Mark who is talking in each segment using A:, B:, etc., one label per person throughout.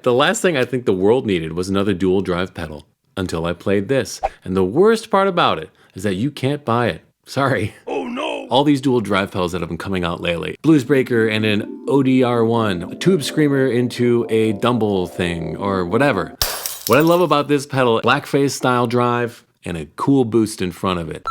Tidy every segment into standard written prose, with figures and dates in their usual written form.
A: The last thing I think the world needed was another dual drive pedal until I played this. And the worst part about it is that you can't buy it. Sorry.
B: Oh no!
A: All these dual drive pedals that have been coming out lately. Blues Breaker and an ODR1, a tube screamer into a Dumble thing or whatever. What I love about this pedal, blackface style drive and a cool boost in front of it.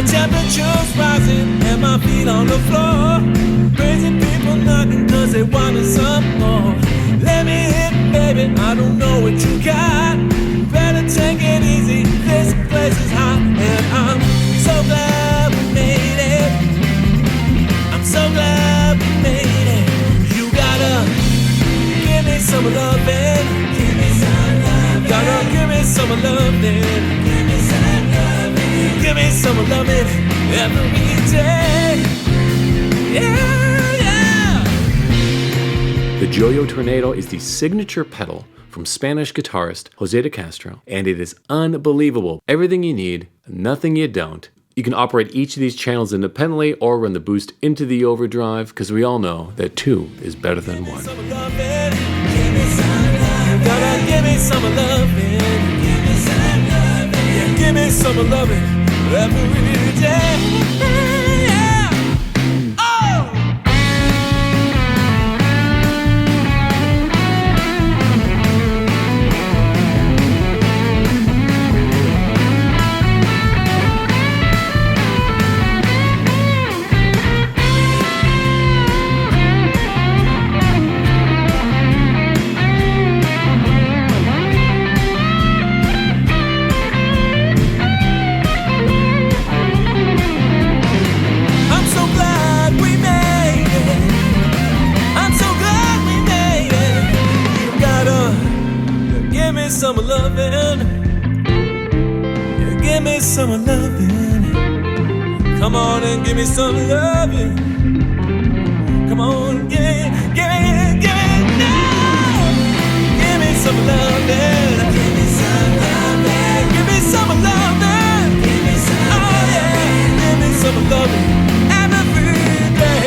C: Temperature's rising and my feet on the floor. Crazy people knocking cause they wanted some more. Let me hit, baby, I don't know what you got. Better take it easy, this place is hot. And I'm so glad we made it. I'm so glad we made it. You gotta give me some loving. Give me some loving. Gotta give me some loving. Give me some loving. Give me some loving every day. Yeah, yeah.
A: The Joyo Tornado is the signature pedal from Spanish guitarist Jose de Castro, and it is unbelievable. Everything you need, nothing you don't. You can operate each of these channels independently or run the boost into the overdrive, because we all know that 2 is better than 1.
C: Gotta give me some loving. Give me some loving. Yeah, give me some loving every day. Yeah. Oh! Some loving, yeah, give me some loving. Come on and give me some loving. Come on, give me now. Give me some loving. Give me some loving. Give me some loving. Give me some. Oh yeah, give me some loving every day.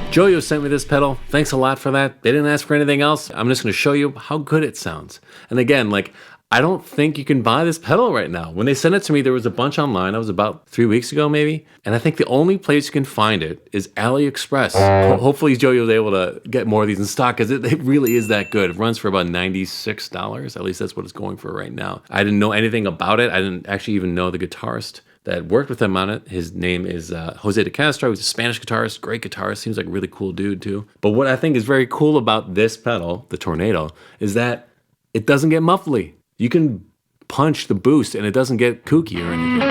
A: Joyo sent me this pedal. Thanks a lot for that. They didn't ask for anything else. I'm just going to show you how good it sounds. And again, like, I don't think you can buy this pedal right now. When they sent it to me, there was a bunch online. That was about 3 weeks ago, maybe. And I think the only place you can find it is AliExpress. Hopefully Joyo's able to get more of these in stock, because it really is that good. It runs for about $96. At least that's what it's going for right now. I didn't know anything about it. I didn't actually even know the guitarist that worked with him on it. His name is Jose de Castro. He's a Spanish guitarist, great guitarist. Seems like a really cool dude too. But what I think is very cool about this pedal, the Tornado, is that it doesn't get muffly. You can punch the boost and it doesn't get kooky or anything.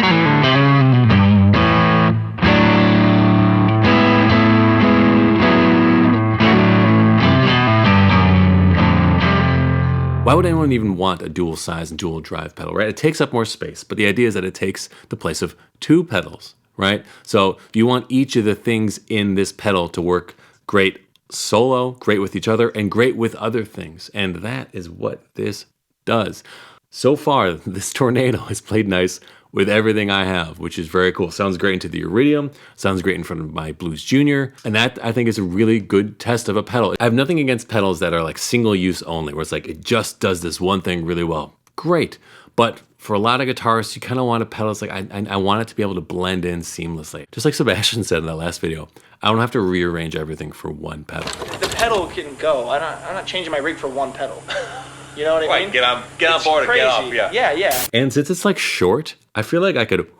A: Why would anyone even want a dual size and dual drive pedal, right? It takes up more space, but the idea is that it takes the place of 2 pedals, right? So you want each of the things in this pedal to work great solo, great with each other, and great with other things. And that is what this does. So far, this Tornado has played nice with everything I have, which is very cool. Sounds great into the Iridium, sounds great in front of my Blues Junior, and that I think is a really good test of a pedal. I have nothing against pedals that are like single use only, where it's like it just does this one thing really well. Great, but for a lot of guitarists, you kind of want a pedal that's like, I want it to be able to blend in seamlessly. Just like Sebastian said in that last video, I don't have to rearrange everything for one pedal.
B: The pedal can go. I'm not changing my rig for one pedal. You know what I mean?
D: Get on board and get off, yeah.
B: Yeah.
A: And since it's like short, I feel like I could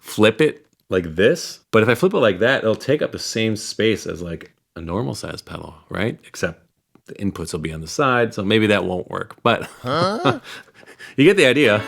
A: flip it like this, but if I flip it like that, it'll take up the same space as like a normal size pedal, right? Except the inputs will be on the side, so maybe that won't work, but you get the idea.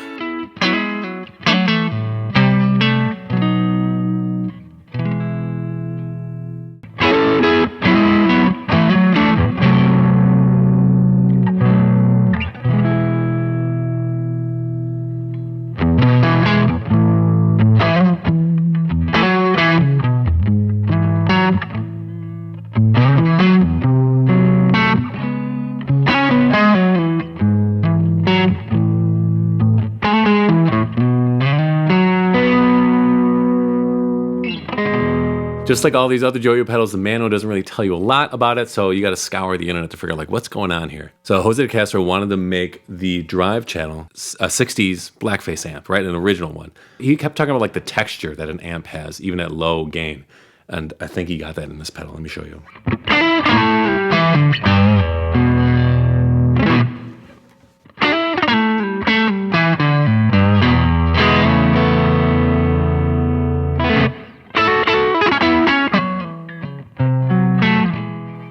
A: Just like all these other Joyo pedals, the manual doesn't really tell you a lot about it, so you got to scour the internet to figure out like what's going on here. So Jose Castro wanted to make the drive channel a 60s blackface amp, right? An original one. He kept talking about like the texture that an amp has, even at low gain. And I think he got that in this pedal. Let me show you.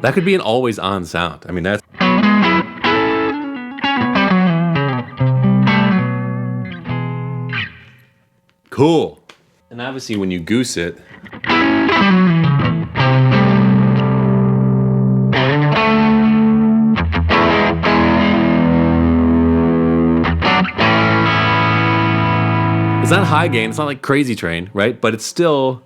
A: That could be an always on sound. I mean, that's... cool. And obviously when you goose it, it's not high gain, it's not like Crazy Train, right? But it's still...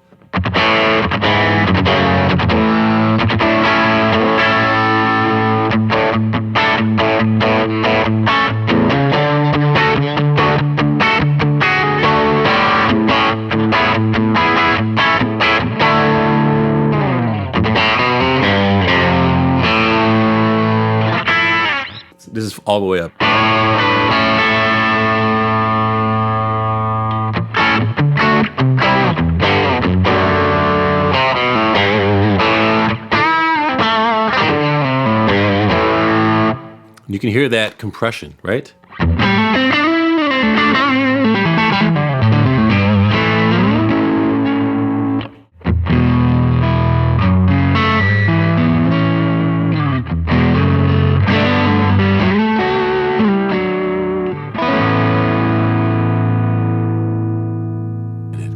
A: This is all the way up. You can hear that compression, right?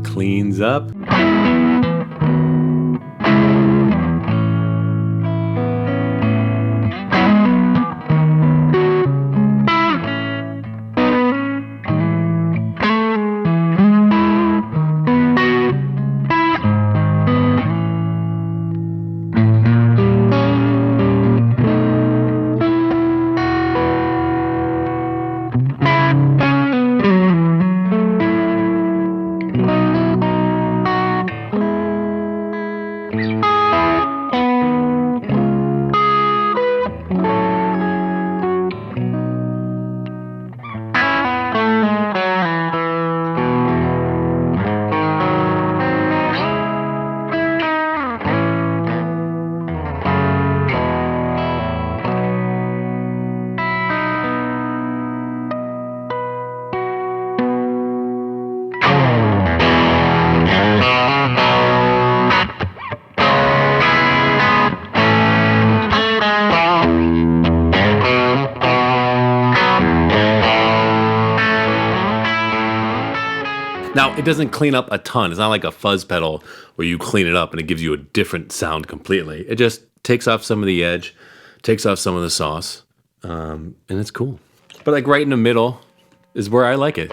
A: Cleans up. Now, it doesn't clean up a ton. It's not like a fuzz pedal where you clean it up and it gives you a different sound completely. It just takes off some of the edge, takes off some of the sauce, and it's cool. But like right in the middle is where I like it.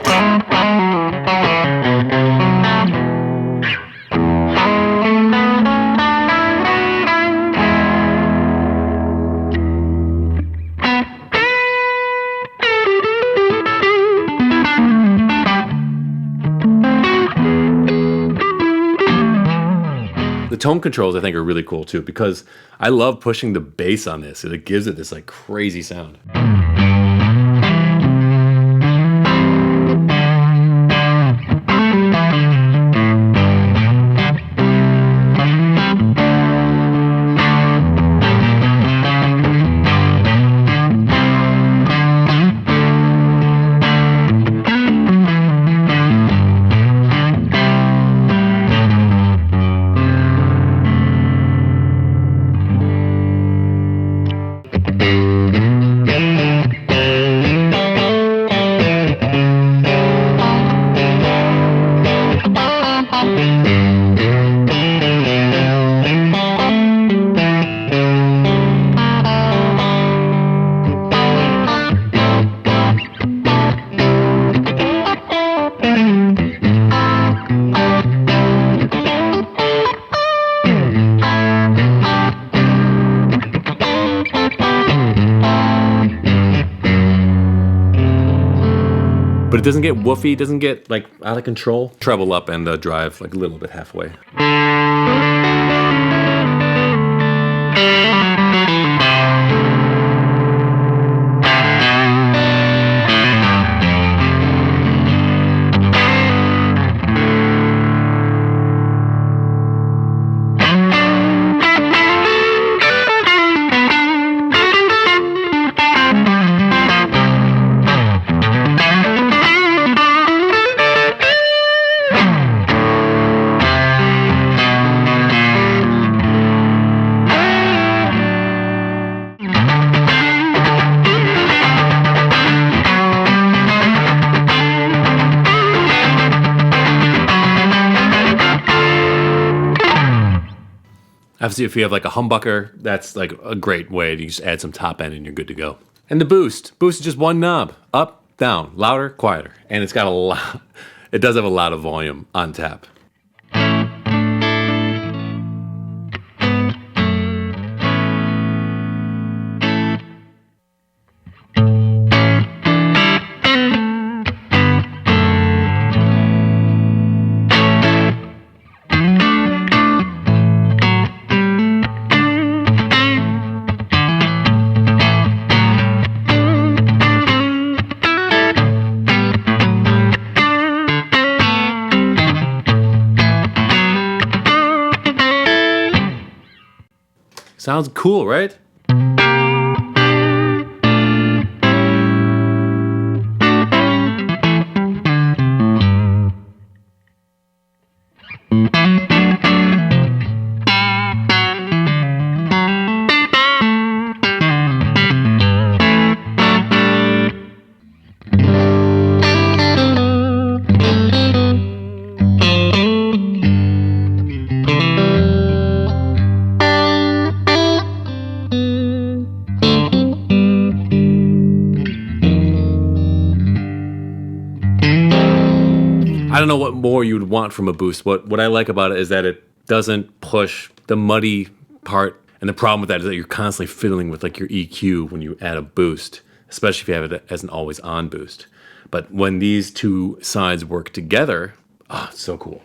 A: The tone controls, I think, are really cool too, because I love pushing the bass on this. It gives it this like crazy sound. But it doesn't get woofy, it doesn't get like out of control. Treble up and drive like a little bit halfway. Obviously, if you have like a humbucker, that's like a great way to just add some top end and you're good to go. And the boost. Boost is just one knob. Up, down, louder, quieter. And it's got a lot, it does have a lot of volume on tap. Sounds cool, right? I don't know what more you'd want from a boost. What I like about it is that it doesn't push the muddy part. And the problem with that is that you're constantly fiddling with like your EQ when you add a boost, especially if you have it as an always on boost. But when these two sides work together, it's so cool.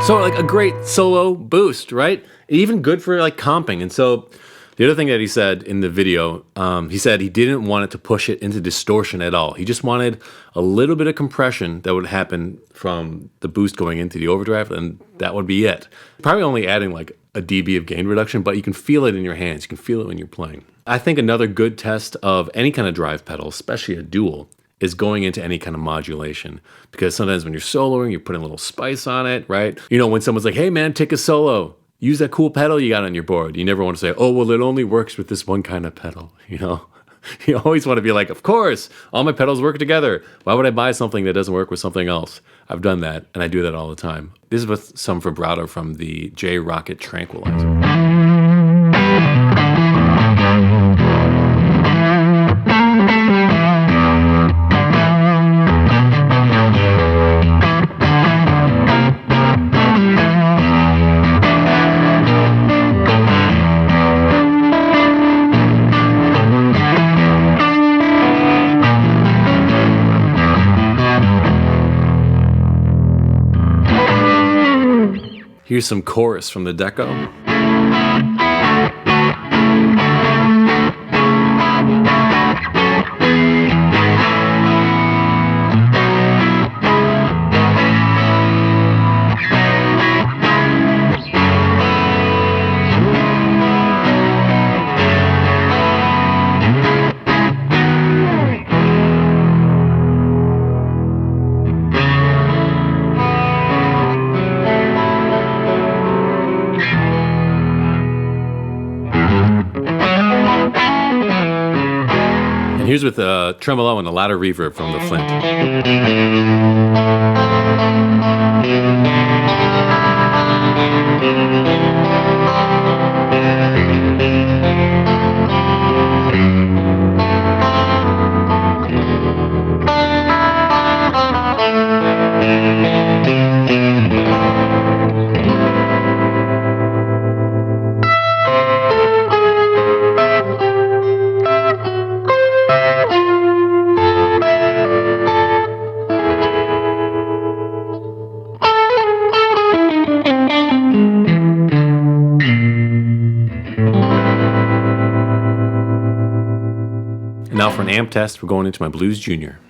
A: So like a great solo boost, right? Even good for like comping. And so the other thing that he said in the video, he said he didn't want it to push it into distortion at all. He just wanted a little bit of compression that would happen from the boost going into the overdrive, and that would be it. Probably only adding like a dB of gain reduction, but you can feel it in your hands. You can feel it when you're playing. I think another good test of any kind of drive pedal, especially a dual, is going into any kind of modulation. Because sometimes when you're soloing, you're putting a little spice on it, right? You know, when someone's like, hey man, take a solo, use that cool pedal you got on your board. You never want to say, oh, well, it only works with this one kind of pedal, you know? You always want to be like, of course, all my pedals work together. Why would I buy something that doesn't work with something else? I've done that, and I do that all the time. This is with some vibrato from the J-Rocket Tranquilizer. Here's some chorus from the Deco. And here's with a tremolo and a louder reverb from the Flint. And now for an amp test, we're going into my Blues Junior.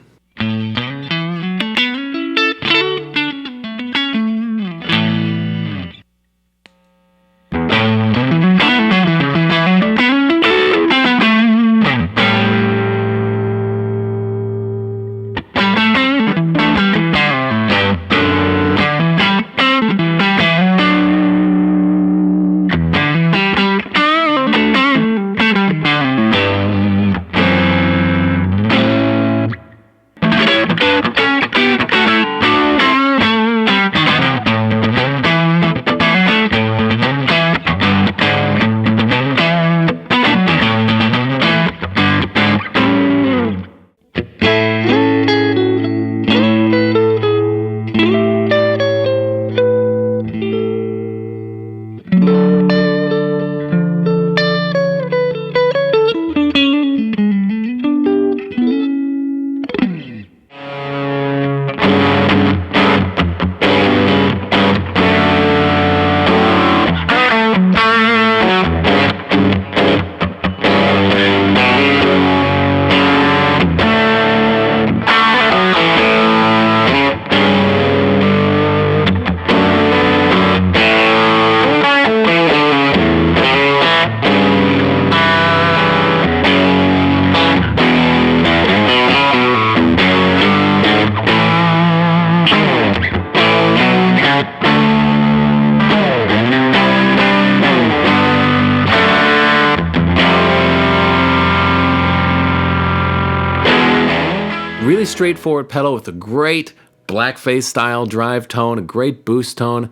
A: Really straightforward pedal with a great blackface style drive tone, a great boost tone.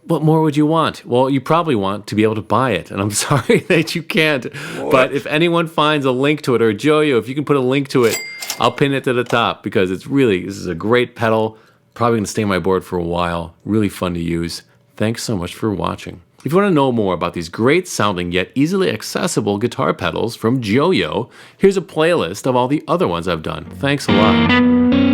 A: What more would you want? Well, you probably want to be able to buy it, and I'm sorry that you can't. But if anyone finds a link to it, or Joyo, if you can put a link to it, I'll pin it to the top, because this is a great pedal. Probably going to stay on my board for a while. Really fun to use. Thanks so much for watching. If you want to know more about these great sounding yet easily accessible guitar pedals from Joyo, here's a playlist of all the other ones I've done. Thanks a lot.